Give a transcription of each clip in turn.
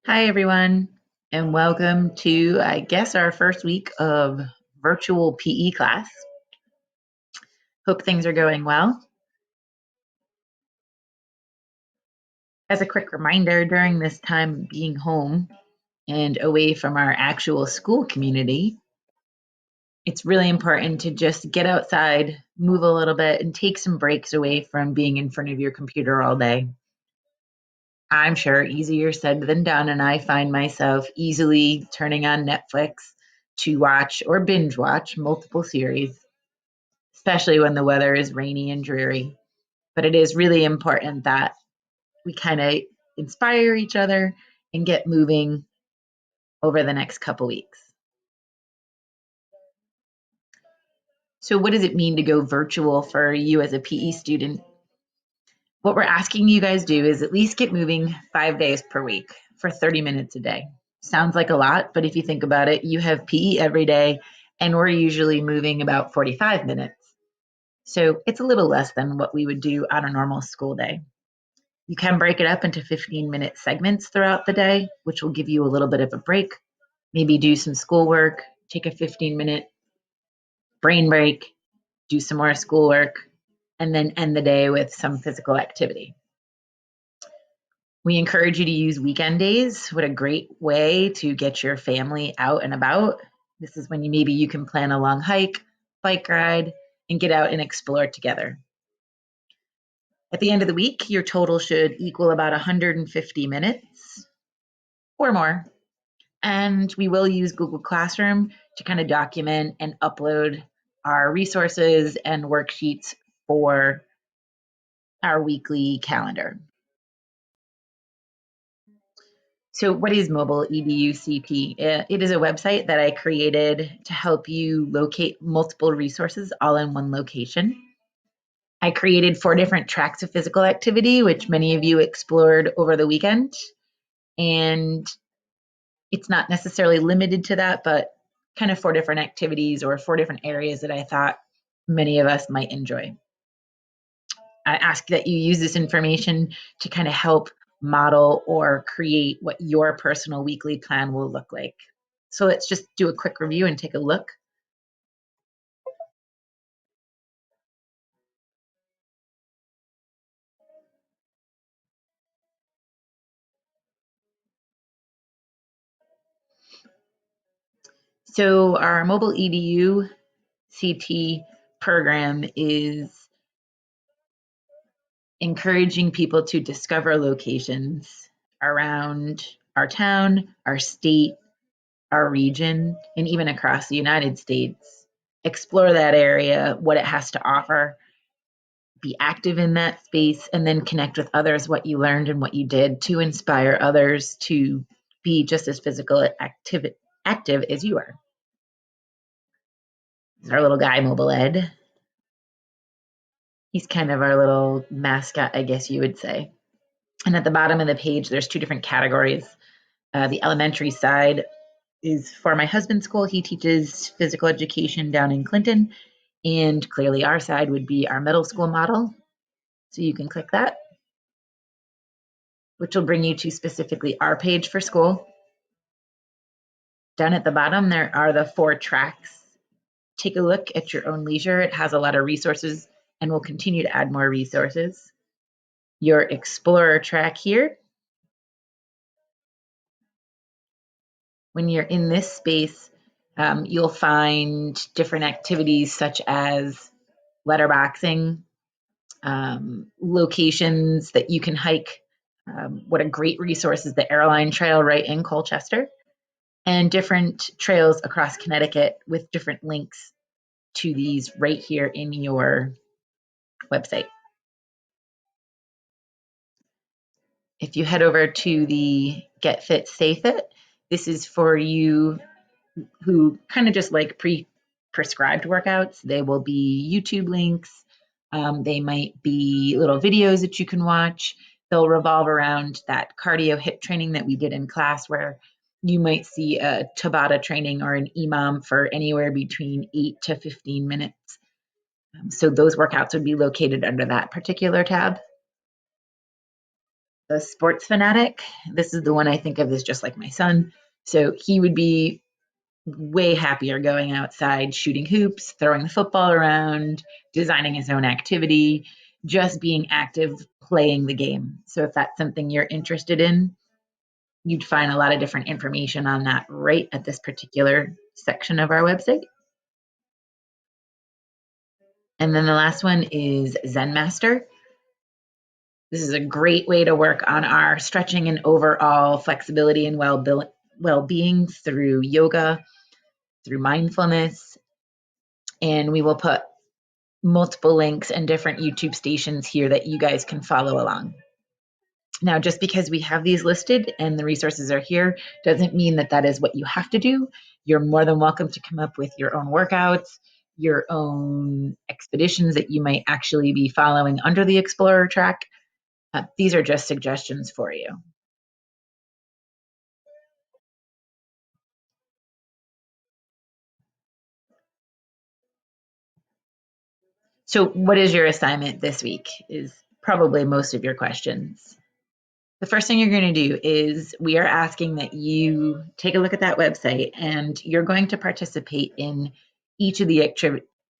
Hi, everyone, and welcome to, I guess, our first week of virtual PE class. Hope things are going well. As a quick reminder, during this time being home and away from our actual school community, it's really important to just get outside, move a little bit, and take some breaks away from being in front of your computer all day. I'm sure easier said than done, and I find myself easily turning on Netflix to watch or binge watch multiple series, especially when the weather is rainy and dreary. But it is really important that we kind of inspire each other and get moving over the next couple weeks. So, what does it mean to go virtual for you as a PE student? What we're asking you guys do is at least get moving 5 days per week for 30 minutes a day. Sounds like a lot, but if you think about it, you have PE every day, and we're usually moving about 45 minutes. So it's a little less than what we would do on a normal school day. You can break it up into 15-minute segments throughout the day, which will give you a little bit of a break. Maybe do some schoolwork, take a 15-minute brain break, do some more schoolwork, and then end the day with some physical activity. We encourage you to use weekend days. What a great way to get your family out and about. This is when maybe you can plan a long hike, bike ride, and get out and explore together. At the end of the week, your total should equal about 150 minutes or more. And we will use Google Classroom to kind of document and upload our resources and worksheets for our weekly calendar. So, what is Mobile Edu CP? It is a website that I created to help you locate multiple resources all in one location. I created 4 different tracks of physical activity, which many of you explored over the weekend. And it's not necessarily limited to that, but kind of 4 different activities or 4 different areas that I thought many of us might enjoy. I ask that you use this information to kind of help model or create what your personal weekly plan will look like. So let's just do a quick review and take a look. So our Mobile Edu CT program is encouraging people to discover locations around our town, our state, our region, and even across the United States. Explore that area, what it has to offer, be active in that space, and then connect with others what you learned and what you did to inspire others to be just as active as you are. It's our little guy, Mobile Ed. He's kind of our little mascot, I guess you would say. And at the bottom of the page, there's 2 different categories. The elementary side is for my husband's school. He teaches physical education down in Clinton. And clearly, our side would be our middle school model. So you can click that, which will bring you to specifically our page for school. Down at the bottom, there are the 4 tracks. Take a look at your own leisure. It has a lot of resources and will continue to add more resources. Your Explorer track here. When you're in this space, you'll find different activities such as letterboxing, locations that you can hike. What a great resource is the Airline Trail right in Colchester, and different trails across Connecticut with different links to these right here in your website. If you head over to the Get Fit, Stay Fit, this is for you who kind of just like prescribed workouts. They will be YouTube links. They might be little videos that you can watch. They'll revolve around that cardio hip training that we did in class, where you might see a Tabata training or an EMOM for anywhere between 8 to 15 minutes. So those workouts would be located under that particular tab. the sports fanatic. This is the one I think of as just like my son. So he would be way happier going outside, shooting hoops, throwing the football around, designing his own activity, just being active, playing the game. So if that's something you're interested in, you'd find a lot of different information on that right at this particular section of our website. And then the last one is Zen Master. This is a great way to work on our stretching and overall flexibility and well-being through yoga, through mindfulness. And we will put multiple links and different YouTube stations here that you guys can follow along. Now, just because we have these listed and the resources are here doesn't mean that that is what you have to do. You're more than welcome to come up with your own workouts, your own expeditions that you might actually be following under the Explorer track. These are just suggestions for you. So, what is your assignment this week? Is probably most of your questions. The first thing you're going to do is we are asking that you take a look at that website and you're going to participate in each of the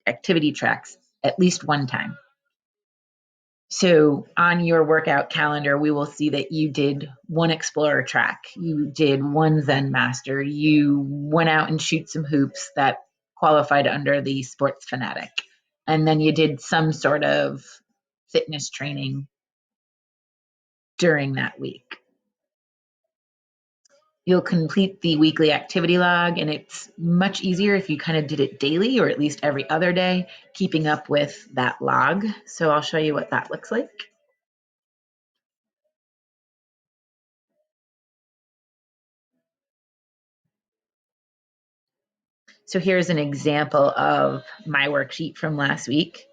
activity tracks at least one time. So on your workout calendar, we will see that you did one Explorer track, you did one Zen Master, you went out and shoot some hoops that qualified under the sports fanatic, and then you did some sort of fitness training during that week. You'll complete the weekly activity log, and it's much easier if you kind of did it daily or at least every other day, keeping up with that log. So I'll show you what that looks like. So here's an example of my worksheet from last week.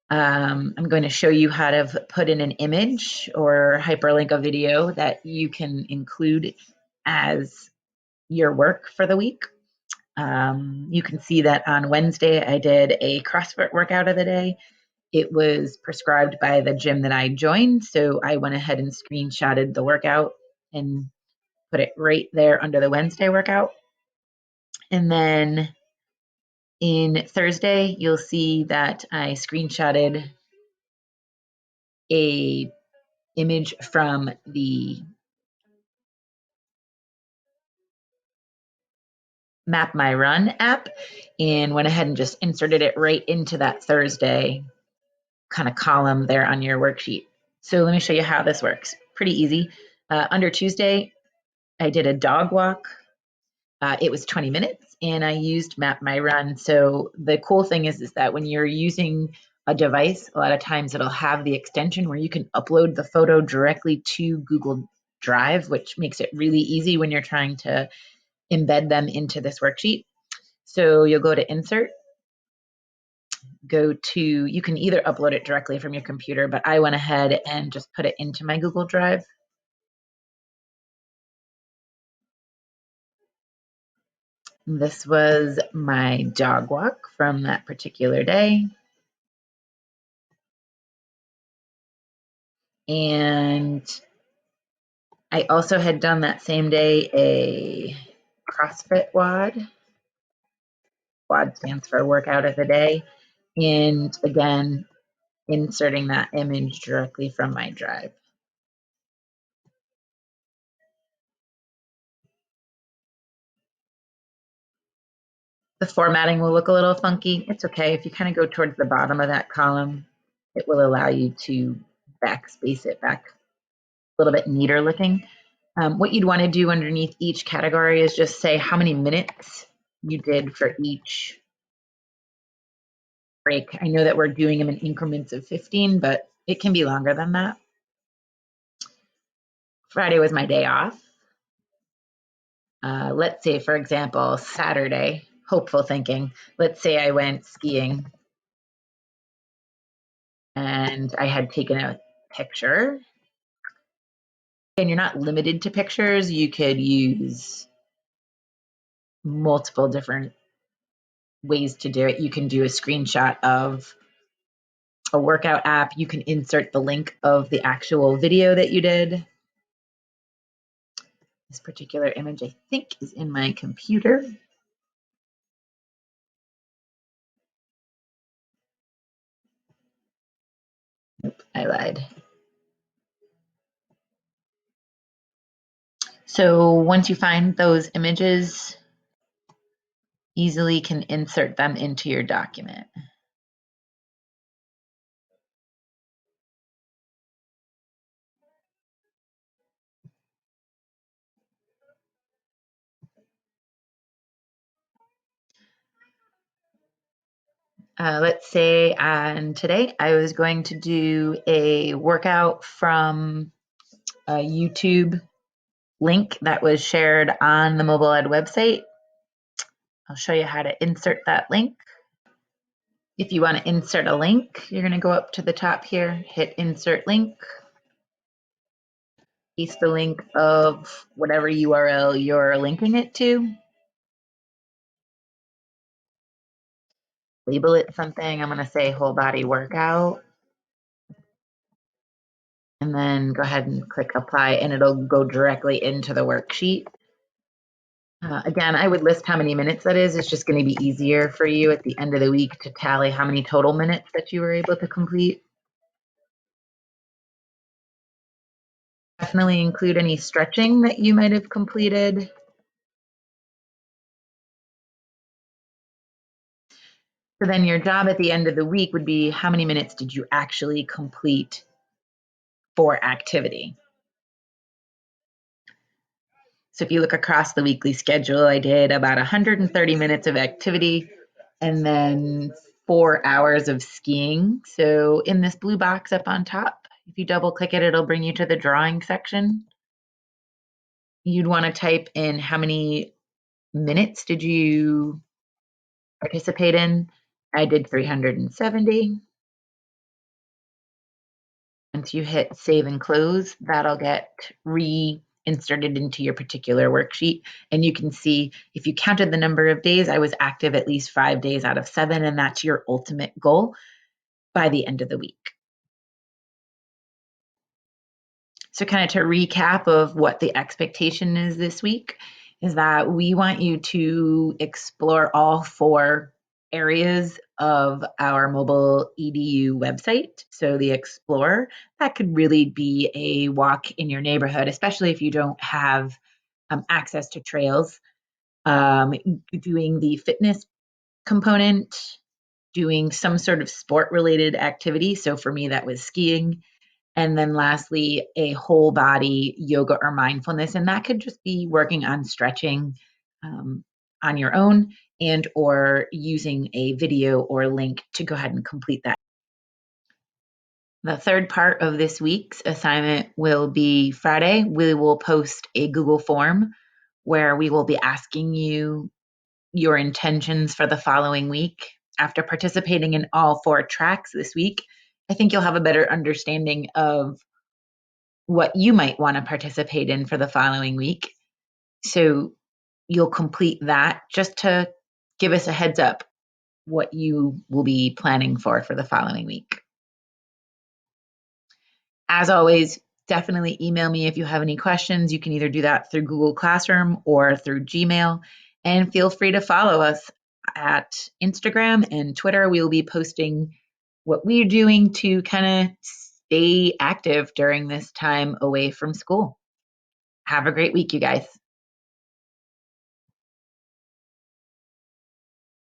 I'm going to show you how to put in an image or hyperlink a video that you can include as your work for the week. You can see that on Wednesday, I did a CrossFit workout of the day. It was prescribed by the gym that I joined, so I went ahead and screenshotted the workout and put it right there under the Wednesday workout. And then in Thursday, you'll see that I screenshotted a image from the Map My Run app and went ahead and just inserted it right into that Thursday kind of column there on your worksheet. So let me show you how this works. Pretty easy. Under Tuesday, I did a dog walk. It was 20 minutes and I used Map My Run. So the cool thing is that when you're using a device, a lot of times it'll have the extension where you can upload the photo directly to Google Drive, which makes it really easy when you're trying to embed them into this worksheet. So you'll go to Insert, you can either upload it directly from your computer, but I went ahead and just put it into my Google Drive. This was my dog walk from that particular day. And I also had done that same day a CrossFit WOD. WOD stands for workout of the day. And again, inserting that image directly from my drive. The formatting will look a little funky. It's okay. If you kind of go towards the bottom of that column, it will allow you to backspace it back a little bit neater looking. What you'd want to do underneath each category is just say how many minutes you did for each break. I know that we're doing them in increments of 15, but it can be longer than that. Friday was my day off. Let's say, for example, Saturday, hopeful thinking. Let's say I went skiing and I had taken a picture. And you're not limited to pictures. You could use multiple different ways to do it. You can do a screenshot of a workout app. You can insert the link of the actual video that you did. This particular image, I think, is in my computer. Nope, I lied. So once you find those images, easily can insert them into your document. Let's say today I was going to do a workout from a YouTube link that was shared on the Mobile Ed website. I'll show you how to insert that link. If you want to insert a link, you're going to go up to the top here, hit insert link, paste the link of whatever URL you're linking it to. Label it something. I'm going to say whole body workout. And then go ahead and click apply, and it'll go directly into the worksheet. Again, I would list how many minutes that is. It's just going to be easier for you at the end of the week to tally how many total minutes that you were able to complete. Definitely include any stretching that you might have completed. So then your job at the end of the week would be how many minutes did you actually complete for activity? So if you look across the weekly schedule, I did about 130 minutes of activity and then 4 hours of skiing. So in this blue box up on top, if you double click it, it'll bring you to the drawing section. You'd want to type in how many minutes did you participate in. I did 370. Once you hit save and close, that'll get reinserted into your particular worksheet. And you can see if you counted the number of days, I was active at least 5 days out of 7, and that's your ultimate goal by the end of the week. So kind of to recap of what the expectation is this week is that we want you to explore all 4 areas of our mobile edu website. So the explore, that could really be a walk in your neighborhood, especially if you don't have access to trails. Doing the fitness component, doing some sort of sport related activity. So for me, that was skiing. And then lastly, a whole body yoga or mindfulness. And that could just be working on stretching on your own and or using a video or link to go ahead and complete that. The third part of this week's assignment will be Friday. We will post a Google form where we will be asking you your intentions for the following week. After participating in all 4 tracks this week, I think you'll have a better understanding of what you might want to participate in for the following week. So you'll complete that just to give us a heads up what you will be planning for the following week. As always, definitely email me if you have any questions. You can either do that through Google Classroom or through Gmail. And feel free to follow us at Instagram and Twitter. We will be posting what we're doing to kind of stay active during this time away from school. Have a great week, you guys.